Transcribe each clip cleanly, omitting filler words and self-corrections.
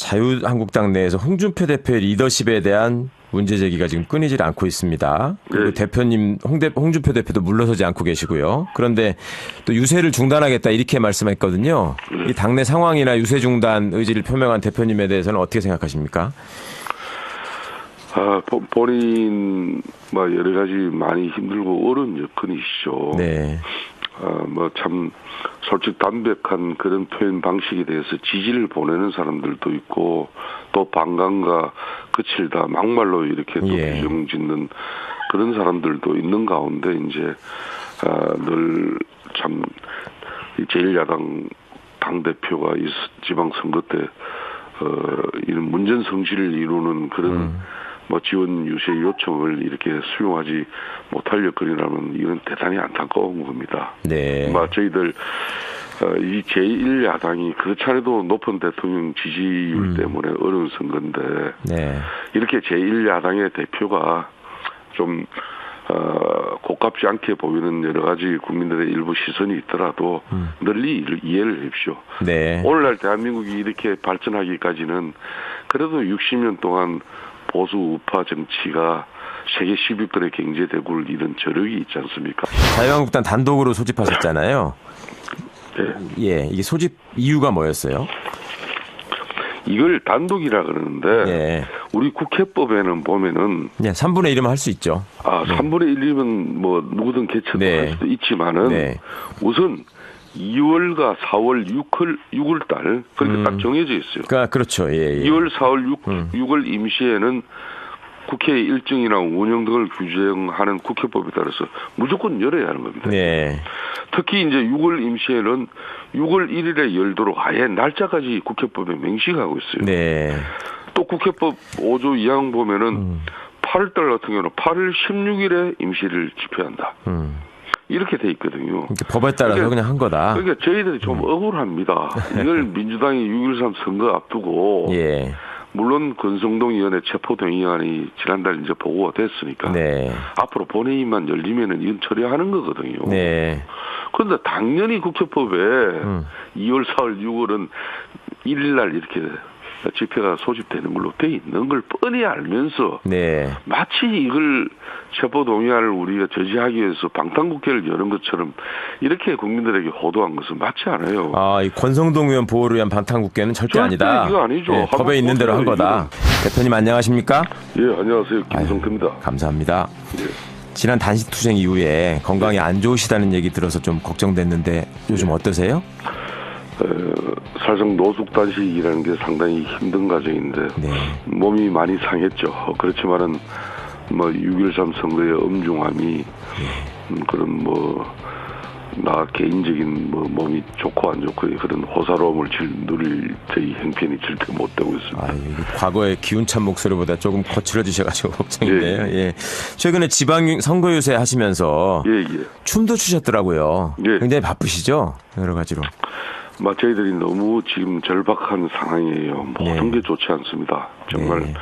자유한국당 내에서 홍준표 대표의 리더십에 대한 문제 제기가 지금 끊이질 않고 있습니다. 그리고 네. 대표님 홍준표 대표도 물러서지 않고 계시고요. 그런데 또 유세를 중단하겠다 이렇게 말씀했거든요. 네. 이 당내 상황이나 유세 중단 의지를 표명한 대표님에 대해서는 어떻게 생각하십니까? 본인 여러 가지 많이 힘들고 어려운 여건이시죠. 네. 참 솔직 담백한 그런 표현 방식에 대해서 지지를 보내는 사람들도 있고 또 반감과 거칠다 막말로 이렇게 또 규정 짓는 그런 사람들도 있는 가운데 이제 늘 참 제1야당 당대표가 이 지방선거 때 이런 문전성시를 이루는 그런 지원 유세 요청을 이렇게 수용하지 못할 여건이라면 이건 대단히 안타까운 겁니다. 네. 저희들 이 제1야당이 그 차례도 높은 대통령 지지율 때문에 어려운 선거인데 네. 이렇게 제1야당의 대표가 좀 고깝지 않게 보이는 여러 가지 국민들의 일부 시선이 있더라도 널리 이해를 해주십시오. 네. 오늘날 대한민국이 이렇게 발전하기까지는 그래도 60년 동안 보수 우파 정치가 세계 10위권의 경제 대국을 이룬 저력이 있지 않습니까? 자유한국당 단독으로 소집하셨잖아요. 네. 예, 이게 소집 이유가 뭐였어요? 이걸 단독이라 그러는데 우리 국회법에는 보면은 3분의 1이면 할 수 있죠. 3분의 1이면 누구든 개최도 할 수도 있지만은 우선 2월과 4월 6월 달 그렇게 딱 정해져 있어요. 그렇죠. 예. 2월, 4월, 6월 임시에는 국회의 일정이나 운영 등을 규정하는 국회법에 따라서 무조건 열어야 하는 겁니다. 네. 특히 이제 6월 임시에는 6월 1일에 열도록 아예 날짜까지 국회법에 명시하고 있어요. 네. 또 국회법 5조 2항 보면은 8월 달 같은 경우는 8월 16일에 임시를 집회한다. 이렇게 돼 있거든요. 법에 따라서 그냥 한 거다. 그러니까 저희들이 좀 억울합니다. 이걸 민주당이 6.13 선거 앞두고 물론 권성동 의원의 체포동의안이 지난달 이제 보고가 됐으니까 앞으로 본회의만 열리면은 이건 처리하는 거거든요. 그런데 당연히 국회법에 2월, 4월, 6월은 1일날 이렇게 집회가 소집되는 걸로 돼 있는 걸 뻔히 알면서 마치 이걸 체포동의안을 우리가 저지하기 위해서 방탄국회를 여는 것처럼 이렇게 국민들에게 호도한 것은 맞지 않아요. 이 권성동 의원 보호를 위한 방탄국회는 절대 아니다. 이거 아니죠. 법에 있는 대로 한 거다. 대표님 안녕하십니까? 예, 안녕하세요. 김성태입니다. 감사합니다. 지난 단식투쟁 이후에 건강이 안 좋으시다는 얘기 들어서 좀 걱정됐는데 요즘 어떠세요? 사실상 노숙단식이라는 게 상당히 힘든 과정인데 몸이 많이 상했죠. 그렇지만은 6.13 선거의 엄중함이 그런 나 개인적인 몸이 좋고 안 좋고 그런 호사로움을 누릴 저희 형편이 절대 못 되고 있습니다. 과거의 기운찬 목소리보다 조금 거칠어지셔가지고 걱정인데요. 최근에 지방 선거 유세 하시면서 춤도 추셨더라고요. 굉장히 바쁘시죠? 여러 가지로. 저희들이 너무 지금 절박한 상황이에요. 모든 게 좋지 않습니다. 정말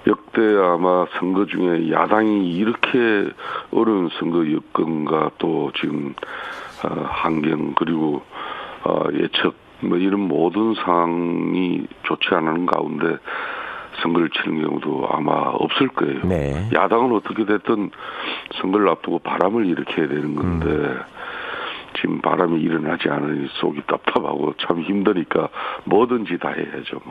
역대 아마 선거 중에 야당이 이렇게 어려운 선거 여건과 또 지금 환경 그리고 예측 이런 모든 상황이 좋지 않은 가운데 선거를 치는 경우도 아마 없을 거예요. 야당은 어떻게 됐든 선거를 앞두고 바람을 일으켜야 되는 건데 지금 바람이 일어나지 않으니 속이 답답하고 참 힘드니까 뭐든지 다 해야죠.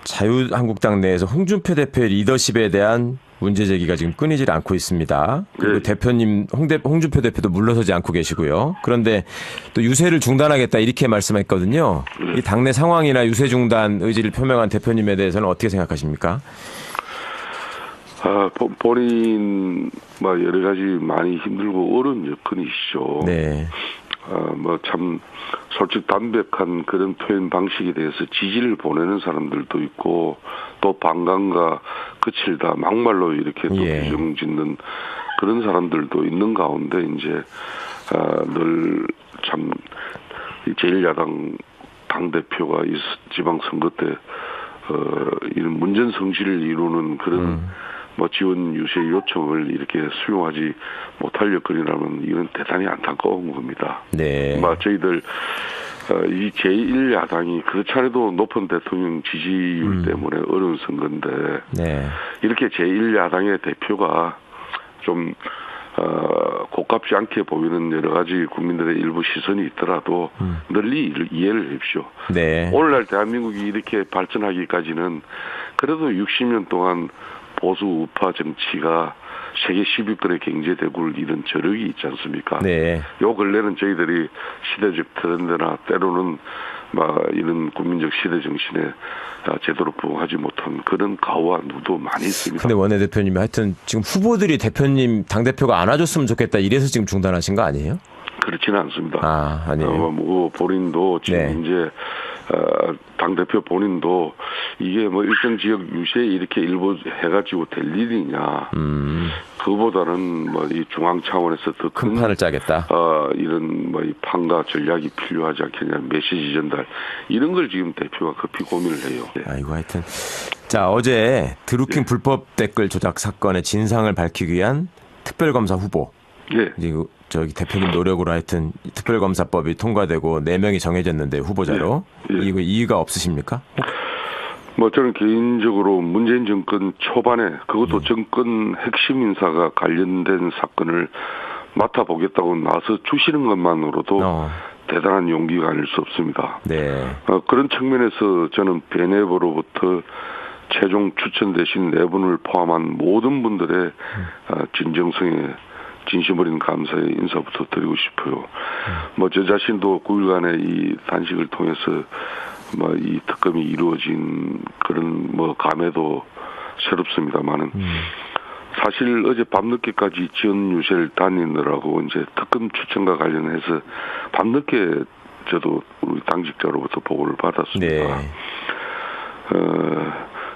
자유한국당 내에서 홍준표 대표의 리더십에 대한 문제 제기가 지금 끊이질 않고 있습니다. 그리고 대표님 홍준표 대표도 물러서지 않고 계시고요. 그런데 또 유세를 중단하겠다 이렇게 말씀했거든요. 이 당내 상황이나 유세 중단 의지를 표명한 대표님에 대해서는 어떻게 생각하십니까? 본인 여러 가지 많이 힘들고 어려운 여건이시죠. 참 솔직 담백한 그런 표현 방식에 대해서 지지를 보내는 사람들도 있고 또 반감과 거칠다 막말로 이렇게 또 규정 짓는 그런 사람들도 있는 가운데 이제 늘 참 제1야당 당대표가 이 지방선거 때 이런 문전성시를 이루는 그런 지원 유세 요청을 이렇게 수용하지 못할 여건이라면 이건 대단히 안타까운 겁니다. 저희들 이 제1야당이 그 차례도 높은 대통령 지지율 때문에 어려운 선거인데 네. 이렇게 제1야당의 대표가 좀 고깝지 않게 보이는 여러 가지 국민들의 일부 시선이 있더라도 널리 이해를 해주십시오. 네. 오늘날 대한민국이 이렇게 발전하기까지는 그래도 60년 동안 보수 우파 정치가 세계 10위권의 경제대국을 이룬 저력이 있지 않습니까? 네. 요 근래는 저희들이 시대적 트렌드나 때로는 이런 국민적 시대 정신에 제대로 부응하지 못한 그런 가오와 누도 많이 있습니다. 근데 원내대표님이 하여튼 지금 후보들이 대표님 당대표가 안아줬으면 좋겠다 이래서 지금 중단하신 거 아니에요? 그렇지는 않습니다. 아, 아니에요. 본인도 지금 네. 이제 당대표 본인도 이게 일정 지역 유세에 이렇게 일부 해가지고 될 일이냐. 그보다는 이 중앙 차원에서 더 큰 판을 짜겠다. 이런 이 판과 전략이 필요하지 않겠냐. 메시지 전달. 이런 걸 지금 대표가 급히 고민을 해요. 네. 아이고 하여튼. 자, 어제 드루킹 불법 댓글 조작 사건의 진상을 밝히기 위한 특별검사 후보. 예. 그리고 저기 대표님 노력으로 하여튼 특별검사법이 통과되고 4명이 정해졌는데 후보자로. 예. 이거 이의가 없으십니까? 저는 개인적으로 문재인 정권 초반에 그것도 정권 핵심 인사가 관련된 사건을 맡아보겠다고 나서 주시는 것만으로도 대단한 용기가 아닐 수 없습니다. 네. 그런 측면에서 저는 베네버로부터 최종 추천되신 4분을 포함한 모든 분들의 진정성에 진심 어린 감사의 인사부터 드리고 싶어요. 저 자신도 9일간의 이 단식을 통해서 이 특검이 이루어진 그런 감회도 새롭습니다만은 사실 어제 밤늦게까지 지연 유세를 다니느라고 이제 특검 추천과 관련해서 밤늦게 저도 우리 당직자로부터 보고를 받았습니다. 네.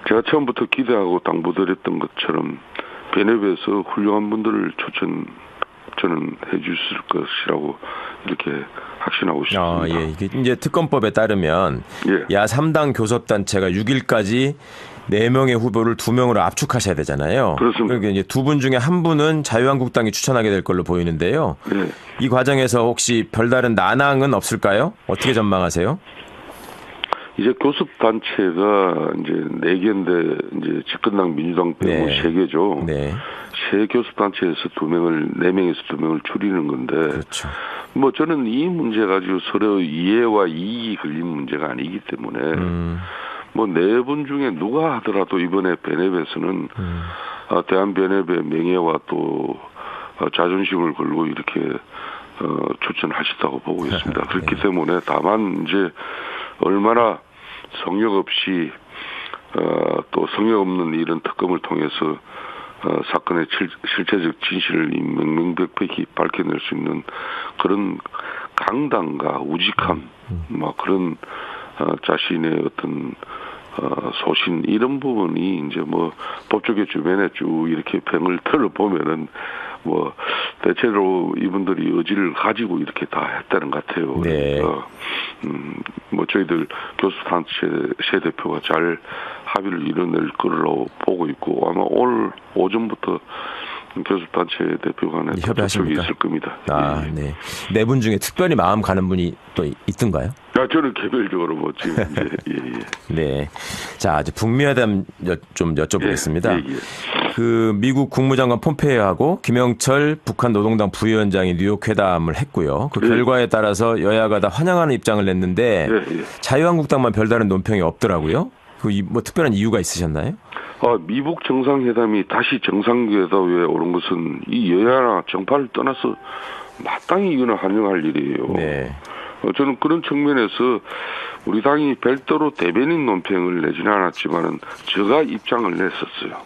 제가 처음부터 기대하고 당부드렸던 것처럼 베네베에서 훌륭한 분들을 저는 해주실 것이라고 이렇게 확신하고 싶습니다. 예. 이게 이제 특검법에 따르면 예. 야 3당 교섭단체가 6일까지 4명의 후보를 2명으로 압축하셔야 되잖아요. 그렇습니다. 그러니까 이제 2분 중에 한 분은 자유한국당이 추천하게 될 걸로 보이는데요. 예. 이 과정에서 혹시 별다른 난항은 없을까요? 어떻게 전망하세요? 이제 교섭단체가 이제 4개인데 이제 집권당 민주당 빼고 네. 3개죠. 네. 세 교섭단체에서 4명에서 2명을 줄이는 건데. 그렇죠. 저는 이 문제 가지고 서로 이해와 이익이 걸린 문제가 아니기 때문에 4분 중에 누가 하더라도 이번에 베네베에서는 대한베네베 명예와 또 자존심을 걸고 이렇게 추천하셨다고 보고 있습니다. 그렇기 네. 때문에 다만 이제 얼마나 성역 없이 또 성역 없는 이런 특검을 통해서 사건의 실체적 진실을 명명백백히 밝혀낼 수 있는 그런 강단과 우직함, 그런 자신의 어떤 소신 이런 부분이 이제 법조계 주변에 쭉 이렇게 팽을 틀어보면은 대체로 이분들이 의지를 가지고 이렇게 다 했다는 것 같아요. 네. 저희들 교수단체 새 대표가 잘 합의를 이뤄낼 거라고 보고 있고 아마 오늘 오전부터 교수단체 대표 간에 협의하십니까? 있을 겁니다. 예. 네. 4분 중에 특별히 마음 가는 분이 또 있던가요? 저는 개별적으로 지금 이제 네. 자, 이제 북미회담 좀 여쭤보겠습니다. 예. 그 미국 국무장관 폼페이오하고 김영철 북한 노동당 부위원장이 뉴욕 회담을 했고요. 그 결과에 따라서 여야가 다 환영하는 입장을 냈는데 자유한국당만 별다른 논평이 없더라고요. 특별한 이유가 있으셨나요? 미북 정상회담이 다시 정상회담에 오른 것은 이 여야나 정파를 떠나서 마땅히 이거는 환영할 일이에요. 네. 저는 그런 측면에서 우리 당이 별도로 대변인 논평을 내지는 않았지만은 제가 입장을 냈었어요.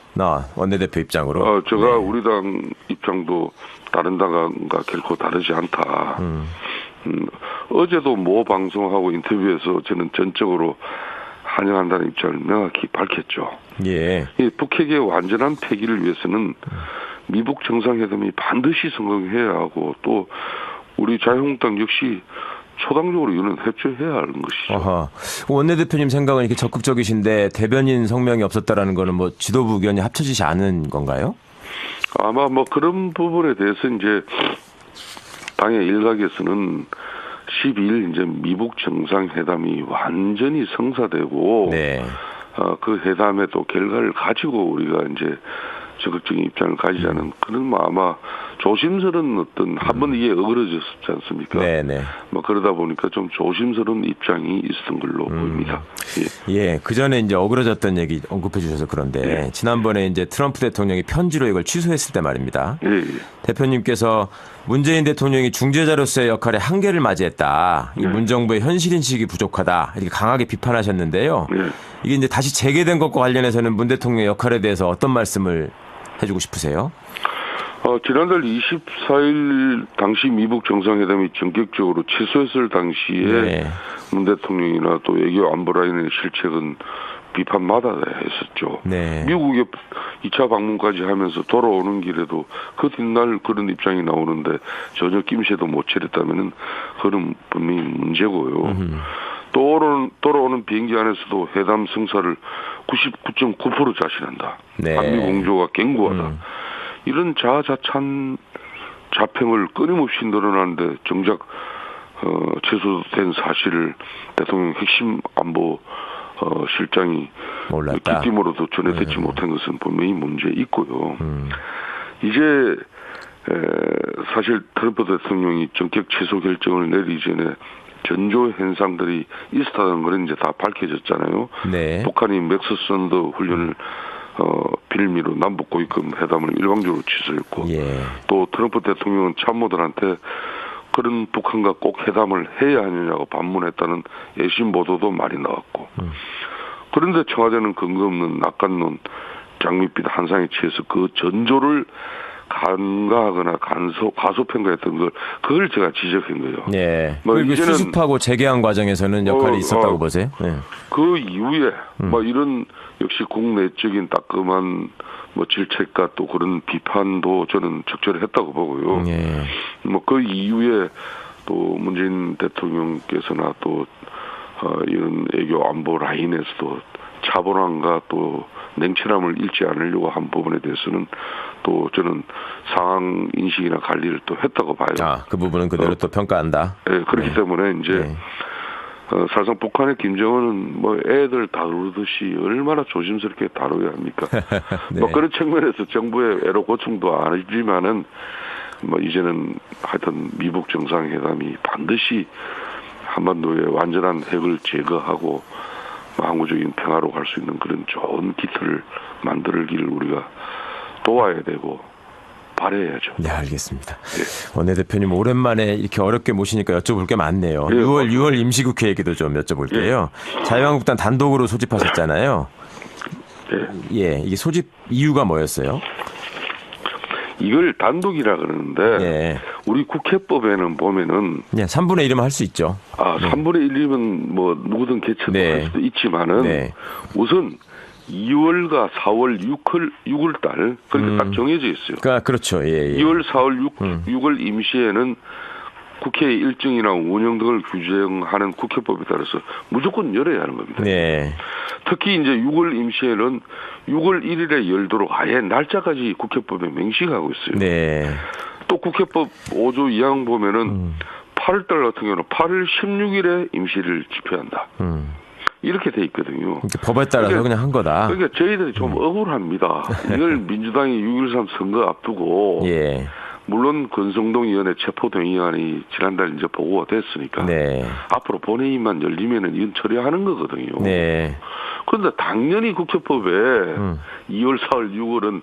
원내대표 입장으로. 제가 우리 당 입장도 다른 당과 결코 다르지 않다. 어제도 모 방송하고 인터뷰에서 저는 전적으로 환영한다는 입장을 명확히 밝혔죠. 예. 북핵의 완전한 폐기를 위해서는 미북 정상회담이 반드시 성공해야 하고 또 우리 자유한국당 역시 초당적으로 이거는 협조해야 하는 것이죠. 아하. 원내대표님 생각은 이렇게 적극적이신데 대변인 성명이 없었다라는 거는 지도부 의견이 합쳐지지 않은 건가요? 아마 그런 부분에 대해서 이제 당의 일각에서는 12일 이제 미북 정상회담이 완전히 성사되고 네. 그 회담의 또 결과를 가지고 우리가 이제 적극적인 입장을 가지자는 그런 뭐 아마 조심스러운 어떤 한번 이게 어그러졌지 않습니까? 네네. 뭐 그러다 보니까 좀 조심스러운 입장이 있었던 걸로 보입니다. 예, 그 전에 이제 어그러졌던 얘기 언급해 주셔서 그런데 지난번에 이제 트럼프 대통령이 편지로 이걸 취소했을 때 말입니다. 대표님께서 문재인 대통령이 중재자로서의 역할에 한계를 맞이했다. 이 문정부의 현실 인식이 부족하다. 이렇게 강하게 비판하셨는데요. 이게 이제 다시 재개된 것과 관련해서는 문 대통령의 역할에 대해서 어떤 말씀을 해주고 싶으세요? 지난달 24일 당시 미북 정상회담이 전격적으로 취소했을 당시에 문 대통령이나 또 외교 안보 라인의 실책은 비판마다 했었죠. 미국에 2차 방문까지 하면서 돌아오는 길에도 그 뒷날 그런 입장이 나오는데 전혀 낌새도 못 차렸다면 그건 분명히 문제고요. 또 돌아오는 비행기 안에서도 회담 성사를 99.9% 자신한다. 한미 공조가 견고하다. 이런 자아자찬 자평을 끊임없이 늘어나는데 정작 취소된 사실을 대통령 핵심 안보 실장이 뒷짐으로도 전해듣지 못한 것은 분명히 문제 있고요. 이제 사실 트럼프 대통령이 전격 취소 결정을 내리기 전에 전조 현상들이 있었다는 건 이제 다 밝혀졌잖아요. 북한이 맥스 썬더 훈련을 빌미로 남북 고위급 회담을 일방적으로 취소했고 또 트럼프 대통령은 참모들한테 그런 북한과 꼭 회담을 해야 하느냐고 반문했다는 외신 보도도 많이 나왔고 그런데 청와대는 근거 없는 낙관론 장밋빛 한상에 취해서 그 전조를 간과하거나 과소평가했던 그걸 제가 지적한 거예요. 뭐 이제는 수습하고 재개한 과정에서는 역할이 있었다고 보세요? 그 이후에 뭐 이런 역시 국내적인 따끔한 뭐 질책과 또 그런 비판도 저는 적절했다고 보고요. 뭐 그 이후에 또 문재인 대통령께서나 또 이런 외교 안보 라인에서도 차분함과 또 냉철함을 잃지 않으려고 한 부분에 대해서는 또 저는 상황 인식이나 관리를 또 했다고 봐요. 그 부분은 그대로 또 평가한다. 그렇기 때문에 이제 사실상 북한의 김정은은 뭐 애들 다루듯이 얼마나 조심스럽게 다뤄야 합니까? 뭐 그런 측면에서 정부의 애로 고충도 아니지만은 뭐 이제는 하여튼 미북 정상회담이 반드시 한반도의 완전한 핵을 제거하고 항구적인 평화로 갈 수 있는 그런 좋은 기틀을 만들기를 우리가 도와야 되고 바라야죠. 네, 알겠습니다. 원내대표님 오랜만에 이렇게 어렵게 모시니까 여쭤볼 게 많네요. 6월 임시국회 얘기도 좀 여쭤볼게요. 자유한국당 단독으로 소집하셨잖아요. 이게 소집 이유가 뭐였어요? 이걸 단독이라 그러는데 우리 국회법에는 보면은 3분의 1이면 할 수 있죠. 3분의 1이면 뭐 누구든 개최도 할 수도 있지만은 우선 2월과 4월 6월 달 그렇게 딱 정해져 있어요. 그렇죠. 2월, 4월, 6월 임시에는 국회의 일정이나 운영 등을 규정하는 국회법에 따라서 무조건 열어야 하는 겁니다. 특히 이제 6월 임시에는 6월 1일에 열도록 아예 날짜까지 국회법에 명시하고 있어요. 또 국회법 5조 2항 보면은 8월 달 같은 경우는 8월 16일에 임시를 집회한다. 이렇게 돼 있거든요. 법에 따라서 그냥 한 거다. 그러니까 저희들이 좀 억울합니다. 이걸 민주당이 6.13 선거 앞두고 물론 권성동 의원의 체포동의안이 지난달 이제 보고가 됐으니까 앞으로 본회의만 열리면은 이건 처리하는 거거든요. 그런데 당연히 국회법에 2월, 4월, 6월은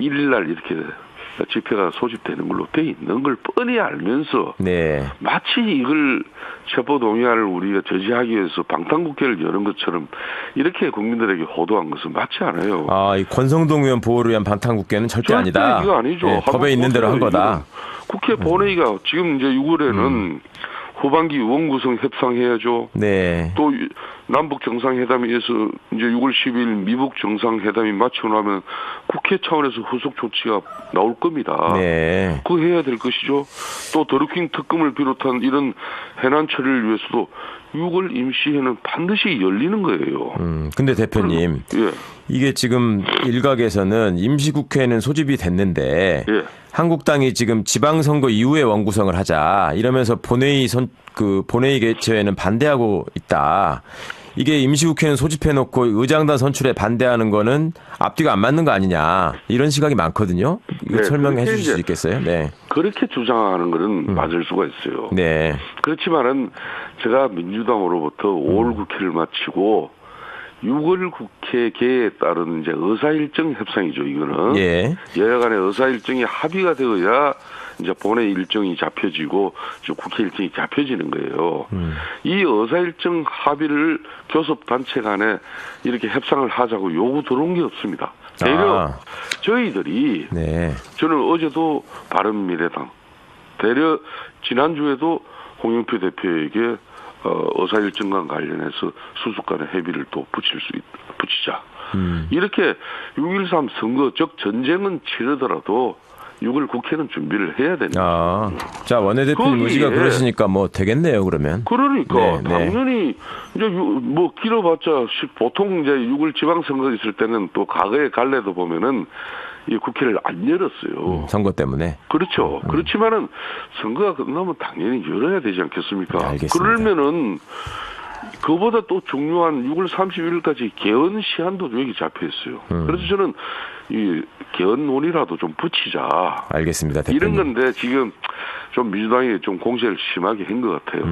1일날 이렇게 집회가 소집되는 걸로 돼 있는 걸 뻔히 알면서 마치 이걸 체포동의안을 우리가 저지하기 위해서 방탄국회를 여는 것처럼 이렇게 국민들에게 호도한 것은 맞지 않아요. 이 권성동 의원 보호를 위한 방탄국회는 절대 아니다. 이거 아니죠. 법에 있는 대로 한 거다. 국회 본회의가 지금 이제 6월에는 후반기 의원구성 협상해야죠. 또 남북 정상회담에 의해서 이제 6월 10일 미북 정상회담이 마치고 나면 국회 차원에서 후속 조치가 나올 겁니다. 그거 해야 될 것이죠. 또 드루킹 특검을 비롯한 이런 해난 처리를 위해서도 6월 임시회는 반드시 열리는 거예요. 근데 대표님, 이게 지금 일각에서는 임시국회는 소집이 됐는데 한국당이 지금 지방선거 이후에 원구성을 하자 이러면서 본회의 개최에는 반대하고 있다. 이게 임시국회는 소집해놓고 의장단 선출에 반대하는 거는 앞뒤가 안 맞는 거 아니냐 이런 시각이 많거든요. 이거 네, 설명해 그렇게 주실 수 있겠어요? 네. 그렇게 주장하는 것은 맞을 수가 있어요. 네. 그렇지만은 제가 민주당으로부터 5월 국회를 마치고 6월 국회 개에 따른 이제 의사일정 협상이죠, 이거는. 예. 여야 간의 의사일정이 합의가 되어야 이제 본회 일정이 잡혀지고 국회 일정이 잡혀지는 거예요. 이 의사일정 합의를 교섭단체 간에 이렇게 협상을 하자고 요구 들어온 게 없습니다. 대려 저희들이 네. 저는 어제도 바른미래당 대려 지난주에도 홍영표 대표에게 의사일정과 관련해서 수습 간의 협의를 또 붙이자. 이렇게 6.13 선거 즉 전쟁은 치르더라도 6월 국회는 준비를 해야 됩니다. 자, 원내대표님 의지가 그러시니까 뭐 되겠네요, 그러면. 그러니까 네, 당연히 이제 뭐 길어봤자 보통 이제 6월 지방선거 있을 때는 또 과거의 갈래도 보면은 이 국회를 안 열었어요. 선거 때문에. 그렇죠. 그렇지만은 선거가 끝나면 당연히 열어야 되지 않겠습니까? 네, 알겠습니다. 그러면은 그보다 또 중요한 6월 31일까지 개헌 시한도 여기 잡혀 있어요. 그래서 저는 이 개헌 논의라도 좀 붙이자. 알겠습니다, 대표님. 이런 건데 지금 좀 민주당이 좀 공세를 심하게 한 것 같아요.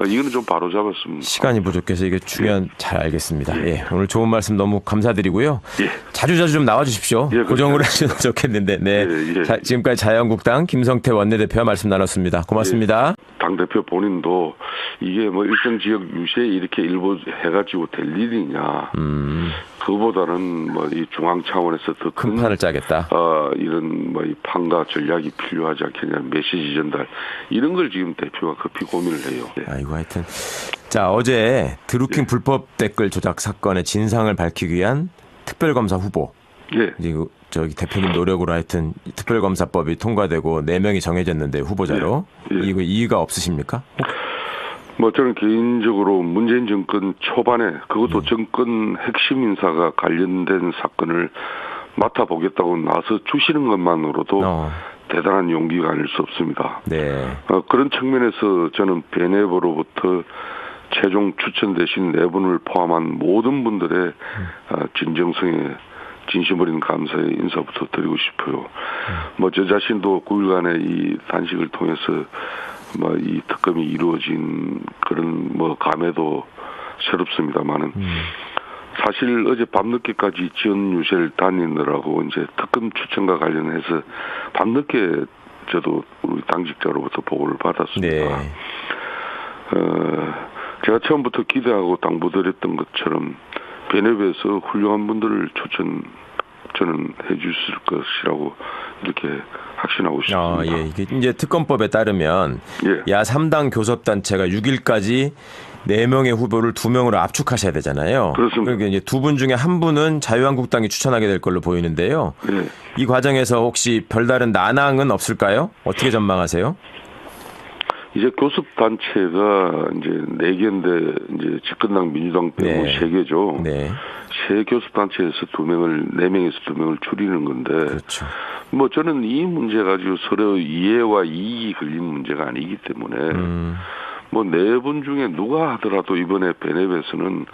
이거는 좀 바로 잡았습니다. 시간이 부족해서 이게 잘 알겠습니다. 예. 오늘 좋은 말씀 너무 감사드리고요. 예. 자주자주 좀 나와 주십시오. 예, 고정으로 하시면 좋겠는데. 네. 예. 지금까지 자유한국당 김성태 원내대표와 말씀 나눴습니다. 고맙습니다. 당대표 본인도 이게 뭐 일정 지역 유세 이렇게 일부 해가지고 될 일이냐. 그보다는 뭐 이 중앙 차원에서 더 큰 판을 짜겠다. 이런 뭐 이 판가 전략이 필요하지 않겠냐. 메시지 전달. 이런 걸 지금 대표가 급히 고민을 해요. 네. 아이고 하여튼. 자, 어제 드루킹 불법 댓글 조작 사건의 진상을 밝히기 위한 특별검사 후보. 예. 이제 저기 대표님 노력으로 하여튼 특별검사법이 통과되고 4명이 정해졌는데 후보자로. 이거 이의가 없으십니까? 뭐 저는 개인적으로 문재인 정권 초반에 그것도 정권 핵심 인사가 관련된 사건을 맡아보겠다고 나서 주시는 것만으로도 대단한 용기가 아닐 수 없습니다. 네. 그런 측면에서 저는 베네버로부터 최종 추천되신 4분을 포함한 모든 분들의 진정성에 진심 어린 감사의 인사부터 드리고 싶어요. 뭐 저 자신도 9일간의 이 단식을 통해서 뭐 이 특검이 이루어진 그런 뭐 감회도 새롭습니다만은 사실 어제 밤늦게까지 지연 유세를 다니느라고 이제 특검 추천과 관련해서 밤늦게 저도 우리 당직자로부터 보고를 받았습니다. 네. 제가 처음부터 기대하고 당부드렸던 것처럼 베네베에서 훌륭한 분들을 저는 해주실 것이라고 이렇게 확신하고 싶습니다. 예. 이게 이제 특검법에 따르면 야 3당 교섭단체가 6일까지 4명의 후보를 2명으로 압축하셔야 되잖아요. 그렇습니다. 그러니까 이제 2분 중에 한 분은 자유한국당이 추천하게 될 걸로 보이는데요. 네. 이 과정에서 혹시 별다른 난항은 없을까요? 어떻게 전망하세요? 이제 교섭단체가 이제 4개인데 이제 집권당 민주당 빼고 3개죠. 네. 세 교섭단체에서 4명에서 2명을 줄이는 건데. 그렇죠. 뭐 저는 이 문제 가지고 서로 이해와 이익이 걸린 문제가 아니기 때문에 뭐 4분 중에 누가 하더라도 이번에 베네베에서는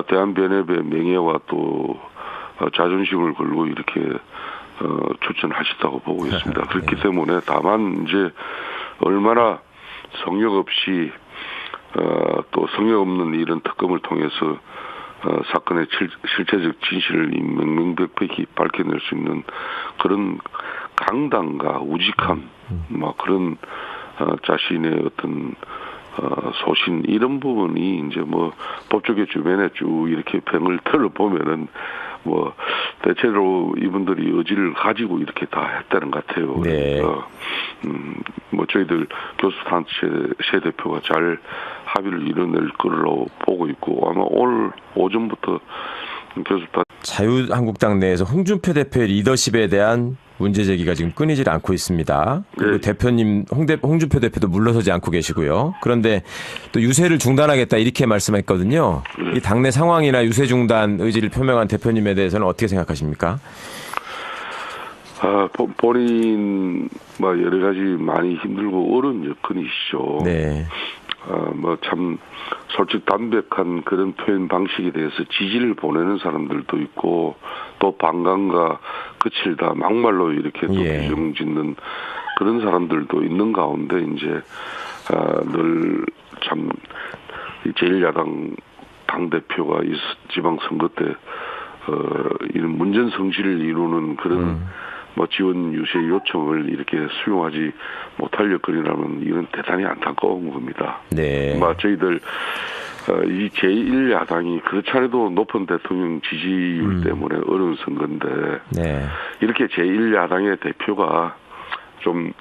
대한베네베 명예와 또 자존심을 걸고 이렇게 추천하셨다고 보고 있습니다. 그렇기 때문에 다만 이제 얼마나 성역 없이 또 성역 없는 이런 특검을 통해서 사건의 실체적 진실을 명명백백히 밝혀낼 수 있는 그런 강단과 우직함, 뭐 그런 자신의 어떤 소신 이런 부분이 이제 뭐 법조계 주변에 쭉 이렇게 병을 들어보면은 뭐 대체로 이분들이 의지를 가지고 이렇게 다 했다는 것 같아요. 네. 뭐 저희들 교수단체 새 대표가 잘 합의를 이뤄낼 거라고 보고 있고 아마 오늘 오전부터 교수단 자유한국당 내에서 홍준표 대표의 리더십에 대한 문제 제기가 지금 끊이질 않고 있습니다. 그리고 대표님 홍준표 대표도 물러서지 않고 계시고요. 그런데 또 유세를 중단하겠다 이렇게 말씀했거든요. 이 당내 상황이나 유세 중단 의지를 표명한 대표님에 대해서는 어떻게 생각하십니까? 본인 뭐 여러 가지 많이 힘들고 어려운 여건이시죠. 네. 뭐 참 솔직 담백한 그런 표현 방식에 대해서 지지를 보내는 사람들도 있고 또 반감과 거칠다 막말로 이렇게 또 예. 규정짓는 그런 사람들도 있는 가운데 이제 늘 참 제1야당 당 대표가 이 지방 선거 때 이런 문전 성시를 이루는 그런 뭐 지원 유세 요청을 이렇게 수용하지 못할 여건이라면 이건 대단히 안타까운 겁니다. 네. 뭐 저희들 이 제1야당이 그 차례도 높은 대통령 지지율 때문에 어려운 선거인데 네. 이렇게 제1야당의 대표가 좀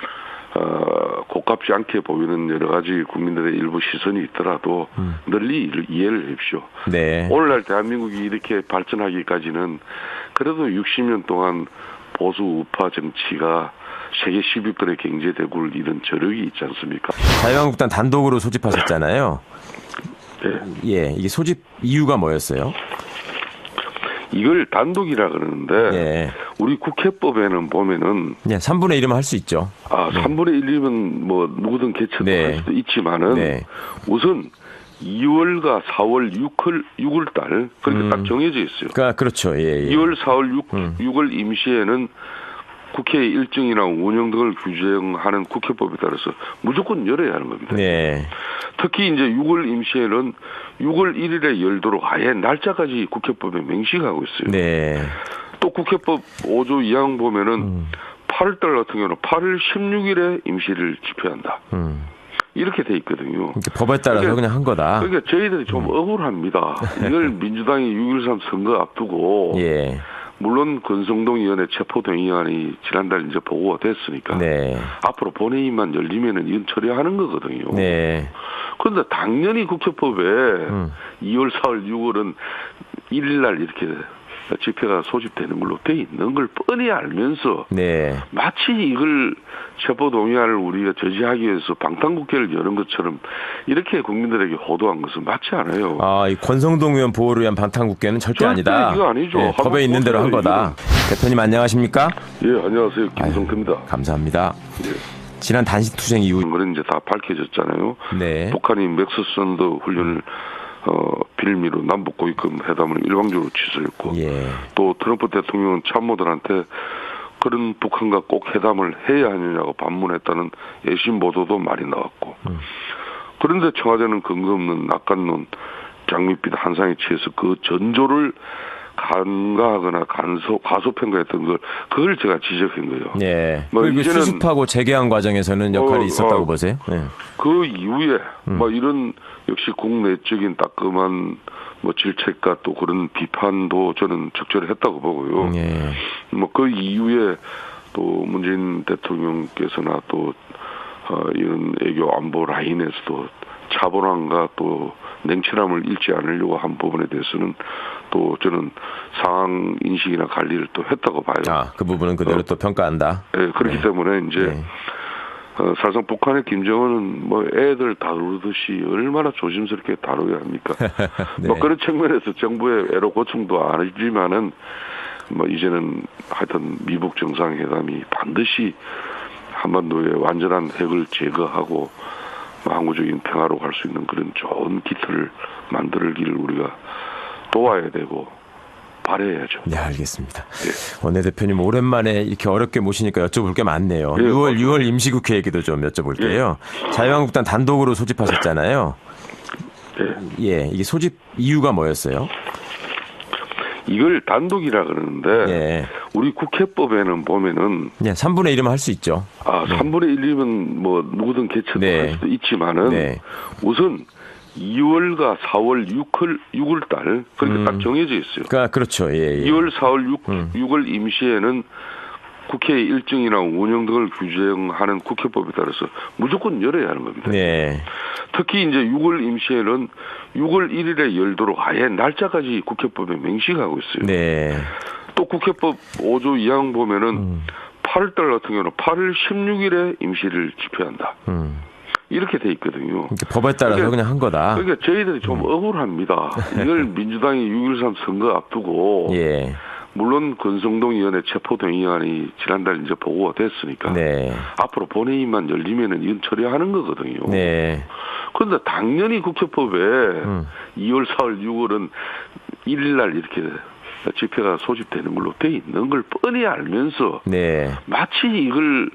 고깝지 않게 보이는 여러 가지 국민들의 일부 시선이 있더라도 널리 이해를 해주십시오. 네. 오늘날 대한민국이 이렇게 발전하기까지는 그래도 60년 동안 보수 우파 정치가 세계 10위권의 경제 대국을 이룬 저력이 있지 않습니까? 자유한국당 단독으로 소집하셨잖아요. 네. 예, 이게 소집 이유가 뭐였어요? 이걸 단독이라 그러는데 예. 우리 국회법에는 보면은 그냥 3분의 1이면 할 수 있죠. 3분의 1이면 뭐 누구든 개최도 네. 할 수도 있지만은 네. 우선 2월과 4월 6월 달 그렇게 딱 정해져 있어요. 그러니까 그렇죠. 예, 예. 2월, 4월, 6월 임시에는 국회의 일정이나 운영 등을 규정하는 국회법에 따라서 무조건 열어야 하는 겁니다. 네. 특히 이제 6월 임시에는 6월 1일에 열도록 아예 날짜까지 국회법에 명시하고 있어요. 네. 또 국회법 5조 2항 보면은 8월 달 같은 경우는 8월 16일에 임시를 집회한다. 이렇게 돼 있거든요. 법에 따라서 그냥 한 거다. 그러니까 저희들이 좀 억울합니다. 이걸 민주당이 6.13 선거 앞두고 예. 물론 권성동 의원의 체포동의안이 지난달 이제 보고가 됐으니까 네. 앞으로 본회의만 열리면은 이건 처리하는 거거든요. 네. 그런데 당연히 국회법에 2월, 4월, 6월은 1일날 이렇게 집회가 소집되는 걸로 돼 있는 걸 뻔히 알면서 네. 마치 이걸 체포동의안을 우리가 저지하기 위해서 방탄국회를 여는 것처럼 이렇게 국민들에게 호도한 것은 맞지 않아요. 이 권성동 의원 보호를 위한 방탄국회는 절대 아니다. 이거 아니죠. 예, 법에 있는 대로 한 거다. 대표님 안녕하십니까? 예, 안녕하세요. 김성태입니다. 감사합니다. 예. 지난 단식투쟁 이후 이거는 이제 다 밝혀졌잖아요. 네. 북한이 맥스선더 훈련을 빌미로 남북고위급 회담을 일방적으로 취소했고 예. 또 트럼프 대통령은 참모들한테 그런 북한과 꼭 회담을 해야 하느냐고 반문했다는 외신 보도도 많이 나왔고 그런데 청와대는 근거 없는 낙관론 장밋빛 한상에 취해서 그 전조를 간과하거나 과소평가했던 그걸 제가 지적한 거예요. 네. 뭐 그리고 이제는 수습하고 재개한 과정에서는 역할이 있었다고 보세요? 네. 그 이후에 뭐 이런 역시 국내적인 따끔한 뭐 질책과 또 그런 비판도 저는 적절했다고 보고요. 예. 뭐 그 이후에 또 문재인 대통령께서나 또 이런 애교 안보 라인에서도 차분함과 또 냉철함을 잃지 않으려고 한 부분에 대해서는 또 저는 상황 인식이나 관리를 또 했다고 봐요. 그 부분은 그대로 또 평가한다. 네, 그렇기 때문에 이제 사실상 북한의 김정은은 뭐 애들 다루듯이 얼마나 조심스럽게 다뤄야 합니까? 네. 뭐 그런 측면에서 정부의 애로 고충도 아니지만은 뭐 이제는 하여튼 미북 정상회담이 반드시 한반도의 완전한 핵을 제거하고 항구적인 평화로 갈 수 있는 그런 좋은 기틀을 만들기를 우리가 도와야 되고 바라야죠. 네, 알겠습니다. 네. 원내대표님 오랜만에 이렇게 어렵게 모시니까 여쭤볼 게 많네요. 네, 6월 임시국회 얘기도 좀 여쭤볼게요. 자유한국당 단독으로 소집하셨잖아요. 네. 예, 이게 소집 이유가 뭐였어요? 이걸 단독이라 그러는데 예. 우리 국회법에는 보면은 그냥 3분의 1이면 할 수 있죠. 3분의 1이면 뭐 누구든 개최도 네. 할 수도 있지만은 네. 우선 2월과 4월, 6월 달 그렇게 딱 정해져 있어요. 그러니까 그렇죠. 예, 예. 2월, 4월, 6월 임시에는 국회의 일정이나 운영 등을 규정하는 국회법에 따라서 무조건 열어야 하는 겁니다. 네. 특히 이제 6월 임시에는 6월 1일에 열도록 아예 날짜까지 국회법에 명시하고 있어요. 네. 또 국회법 5조 2항 보면은 8월 달 같은 경우는 8월 16일에 임시를 집회한다. 이렇게 돼 있거든요. 법에 따라서 그냥 한 거다. 그러니까 저희들이 좀 억울합니다. 이걸 민주당이 6.13 선거 앞두고 예. 물론 권성동 의원의 체포동의안이 지난달 이제 보고가 됐으니까 네. 앞으로 본회의만 열리면은 이건 처리하는 거거든요. 네. 그런데 당연히 국회법에 2월, 4월, 6월은 1일 날 이렇게 집회가 소집되는 걸로 돼 있는 걸 뻔히 알면서 네. 마치 이걸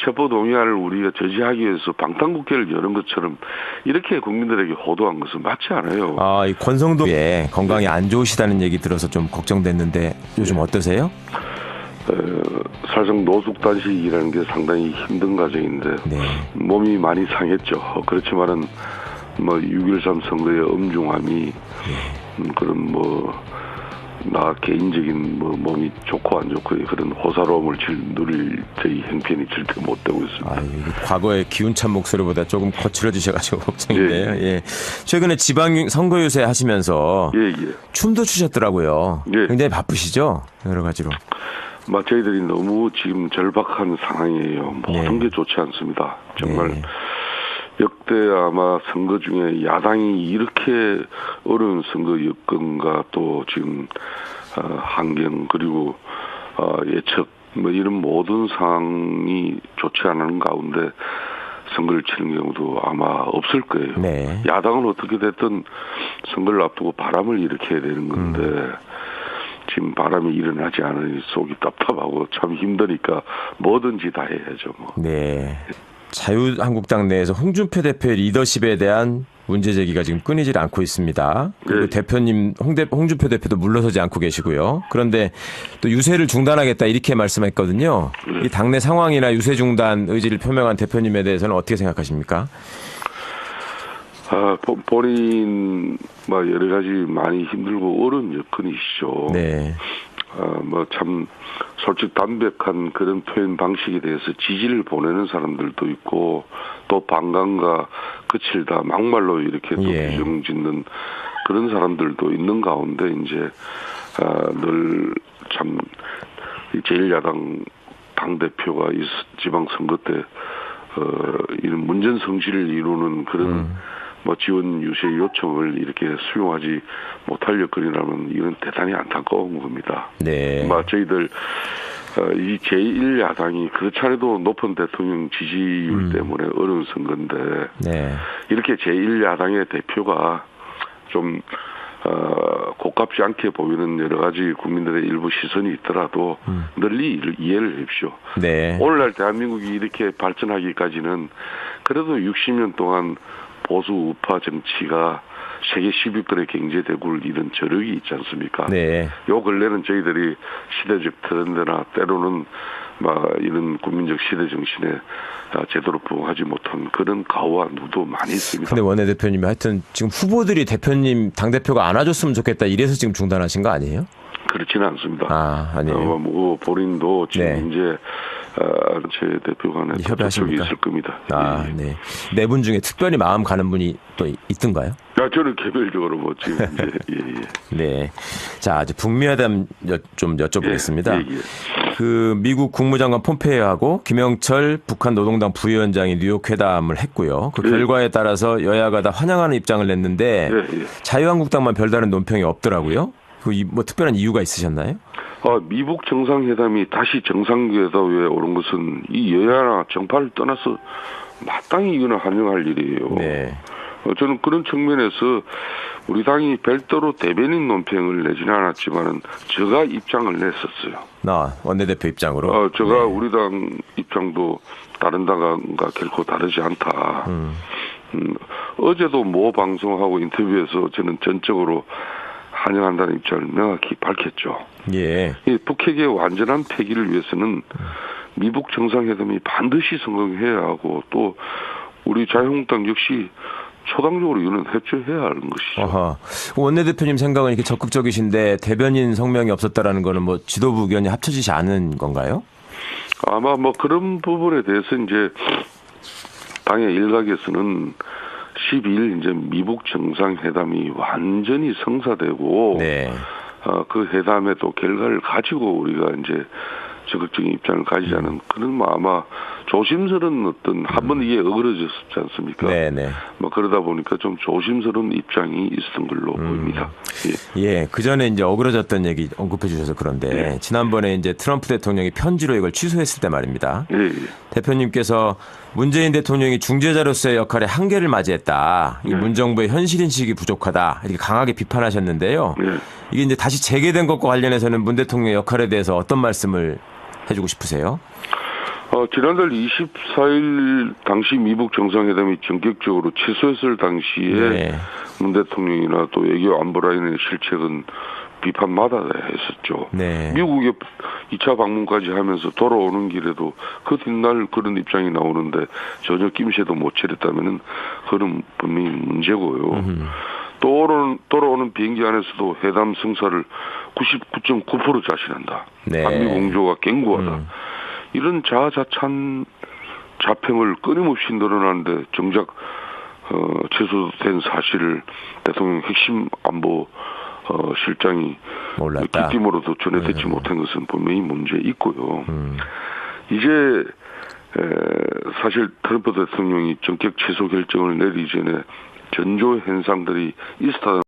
체포동의안을 우리가 저지하기 위해서 방탄국회를 여는 것처럼 이렇게 국민들에게 호도한 것은 맞지 않아요. 이 권성동의 건강이 안 좋으시다는 얘기 들어서 좀 걱정됐는데 요즘 어떠세요? 사실상 노숙단식이라는 게 상당히 힘든 과정인데 네. 몸이 많이 상했죠. 그렇지만은 뭐 6.13 선거의 엄중함이 그런 나 개인적인 몸이 좋고 안 좋고 그런 호사로움을 누릴 저희 형편이 절대 못 되고 있습니다. 과거의 기운찬 목소리보다 조금 거칠어지셔가지고 걱정인데요. 예. 최근에 지방 선거 유세 하시면서 춤도 추셨더라고요. 굉장히 바쁘시죠? 여러 가지로. 저희들이 너무 지금 절박한 상황이에요. 모든 게 좋지 않습니다. 정말 역대 아마 선거 중에 야당이 이렇게 어려운 선거 여건과 또 지금 환경 그리고 예측 이런 모든 상황이 좋지 않은 가운데 선거를 치는 경우도 아마 없을 거예요. 네. 야당은 어떻게 됐든 선거를 앞두고 바람을 일으켜야 되는 건데 지금 바람이 일어나지 않으니 속이 답답하고 참 힘드니까 뭐든지 다 해야죠. 네. 자유한국당 내에서 홍준표 대표의 리더십에 대한 문제 제기가 지금 끊이질 않고 있습니다. 그리고 대표님 홍준표 대표도 물러서지 않고 계시고요. 그런데 또 유세를 중단하겠다 이렇게 말씀했거든요. 이 당내 상황이나 유세 중단 의지를 표명한 대표님에 대해서는 어떻게 생각하십니까? 본인 여러 가지 많이 힘들고 어려운 여건이시죠. 네. 참 솔직 담백한 그런 표현 방식에 대해서 지지를 보내는 사람들도 있고 또 반감과 거칠다 막말로 이렇게 또 규정짓는 그런 사람들도 있는 가운데 이제 늘 참 제1야당 당대표가 이 지방선거 때 이런 문전성시를 이루는 그런 지원 유세 요청을 이렇게 수용하지 못할 여건이라면 이건 대단히 안타까운 겁니다. 네. 저희들 이 제1야당이 그 차례도 높은 대통령 지지율 때문에 어려운 선거인데 이렇게 제1야당의 대표가 좀 고깝지 않게 보이는 여러 가지 국민들의 일부 시선이 있더라도 널리 이해를 해주십시오. 네. 오늘날 대한민국이 이렇게 발전하기까지는 그래도 60년 동안 보수 우파 정치가 세계 10위권의 경제대국을 이룬 저력이 있지 않습니까? 네. 요 근래는 저희들이 시대적 트렌드나 때로는 이런 국민적 시대 정신에 제대로 부응하지 못한 그런 가오와 누도 많이 있습니다. 근데 원내대표님이 하여튼 지금 후보들이 대표님 당대표가 안아줬으면 좋겠다 이래서 지금 중단하신 거 아니에요? 그렇지는 않습니다. 아니에요. 본인도 지금 이제 제 대표 간에 협의하십니까? 있을 겁니다. 네. 네 분 중에 특별히 마음 가는 분이 또 있던가요? 저는 개별적으로 지금 이제 네. 자, 이제 북미회담 좀 여쭤보겠습니다. 그 미국 국무장관 폼페이오하고 김영철 북한 노동당 부위원장이 뉴욕 회담을 했고요. 그 결과에 따라서 여야가 다 환영하는 입장을 냈는데 자유한국당만 별다른 논평이 없더라고요. 그 특별한 이유가 있으셨나요? 미국 정상회담이 다시 정상회담에 오른 것은 이 여야나 정파를 떠나서 마땅히 이거는 환영할 일이에요. 네. 저는 그런 측면에서 우리 당이 별도로 대변인 논평을 내지는 않았지만은 제가 입장을 냈었어요. 원내대표 입장으로. 제가 우리 당 입장도 다른 당과 결코 다르지 않다. 어제도 모 방송하고 인터뷰에서 저는 전적으로 환영한다는 입장을 명확히 밝혔죠. 이 북핵의 완전한 폐기를 위해서는 미국 정상회담이 반드시 성공해야 하고 또 우리 자유한국당 역시 초당적으로 이거는 협조해야 하는 것이죠. 원내대표님 생각은 이렇게 적극적이신데 대변인 성명이 없었다라는 거는 지도부 의견이 합쳐지지 않은 건가요? 아마 그런 부분에 대해서 이제 당의 일각에서는 12일 이제 미국 정상회담이 완전히 성사되고 그 회담의 또 결과를 가지고 우리가 이제 적극적인 입장을 가지자는 그런 아마 조심스러운 어떤 한번 이게 어그러졌지 않습니까? 네네. 뭐 그러다 보니까 좀 조심스러운 입장이 있었던 걸로 보입니다. 예, 그 전에 이제 어그러졌던 얘기 언급해 주셔서 그런데 예. 지난번에 이제 트럼프 대통령이 편지로 이걸 취소했을 때 말입니다. 예, 예. 대표님께서 문재인 대통령이 중재자로서의 역할에 한계를 맞이했다. 이 네. 문정부의 현실 인식이 부족하다. 이렇게 강하게 비판하셨는데요. 예. 이게 이제 다시 재개된 것과 관련해서는 문 대통령의 역할에 대해서 어떤 말씀을 해주고 싶으세요? 지난달 24일 당시 미북 정상회담이 전격적으로 취소했을 당시에 네. 문 대통령이나 또 외교 안보 라인의 실책은 비판마다 했었죠. 네. 미국에 2차 방문까지 하면서 돌아오는 길에도 그 뒷날 그런 입장이 나오는데 전혀 낌새도 못 차렸다면은 그런 분명히 문제고요. 또 돌아오는 비행기 안에서도 회담 성사를 99.9% 자신한다. 네. 한미 공조가 견고하다. 이런 자아자찬 자평을 끊임없이 늘어나는데 정작 취소된 사실을 대통령 핵심 안보 실장이 몰랐다. 귀띔으로도 전해듣지 못한 것은 분명히 문제 있고요. 이제 사실 트럼프 대통령이 전격 취소 결정을 내리기 전에 전조 현상들이 있었다.